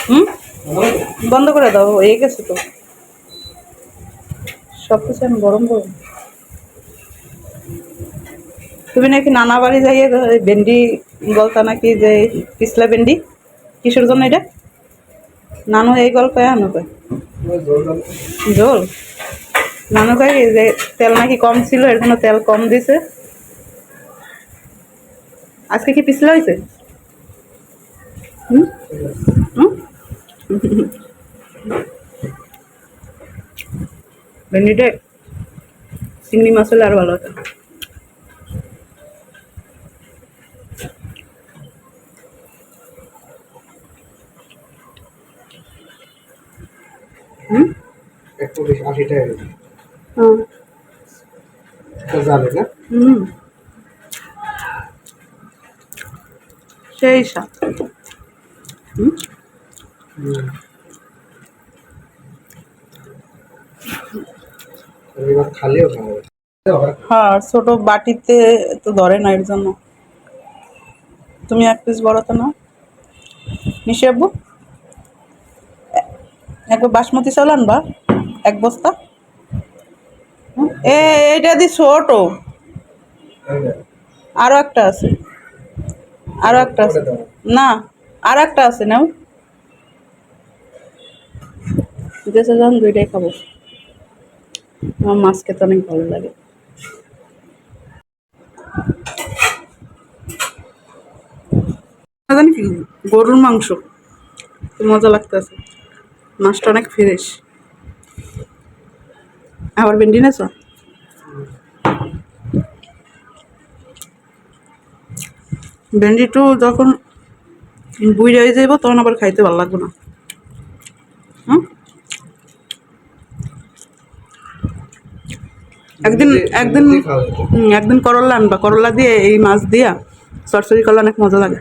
হুম, বন্ধ করে দাও, হয়ে গেছে তো সব কিছু। আমি গরম করবো। তুমি নাকি নানা বাড়ি যাইয়ে ভেন্ডি বলতা নাকি যে পিছলা ভেন্ডি, কিসের জন্য এটা? নানু এই গল্প আনো কয় ঝোল। নানু কয় কি যে তেল নাকি কম ছিল, এর জন্য তেল কম দিছে। আজকে কি পিছলা হয়েছে? হুম হুম ভেন্ডিটা চিংড়ি মাছ হলে আরো ভালো হতো। হুম, 180 টাকা কেজি। হ্যাঁ। তো যাবে না? হুম, সেই স্বাদ। হুম, হুম। এবার খালিও খাওয়া যাবে। হ্যাঁ, ছোট বাটিতে তো ধরে না, এর জন্য। তুমি এক পিস বড় তো নাও নিশি আব্বু। একবার বাসমতি চাউল আনবা, এক বস্তা। এইটা দি ছোট, আরো একটা আছে, আরো একটা আছে। না, আরো একটা আছে, নাও। দেশে যখন দুইটাই খাবো। আমার মাছ খেতে অনেক ভালো লাগে। জানি কি, গরুর মাংস, খুব মজা লাগতেছে। মাছটা অনেক ফ্রেশ। আবার ভেন্ডি নেছ? ভেন্ডিটু যখন বুইড়া হয়ে যাইব তখন আবার খাইতে ভালো লাগবে না। হুম, একদিন একদিন একদিন করলা আনবা, করলা দিয়ে এই মাছ দিয়া চরচড়ি করলে অনেক মজা লাগে।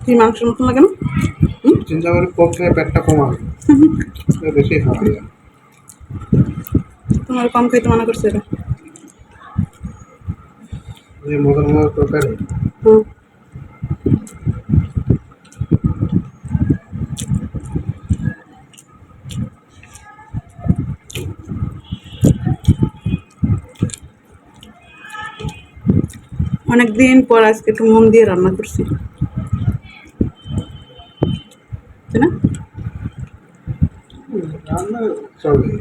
কি মাংসের মতন লাগে না? চিন্তা করে পক্ষে পেটটা কমাবে, বেশি খাওয়া যায়। তোমার কম খাইতে মানা করছে এটা। যে মজার মজার তরকারি। হুম, অনেকদিন পর আজকে একটু মন দিয়ে রান্না করছি, তাই না? রান্না চলে।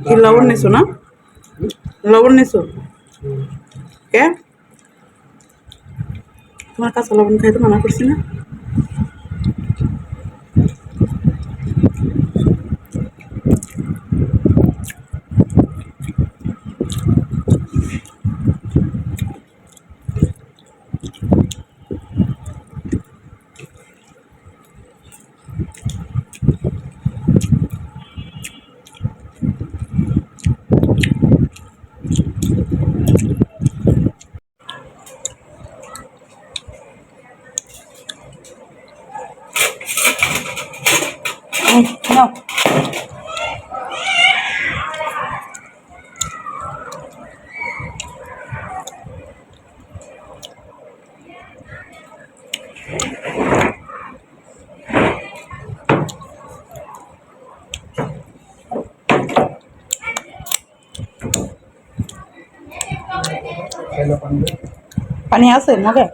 কি লবণ নিছো না? লবণ নিছো? কে তোমার কাঁচা লবণ খাইতে মানা করছি না? নাও। খাইলে পানি পানি আছে মগে?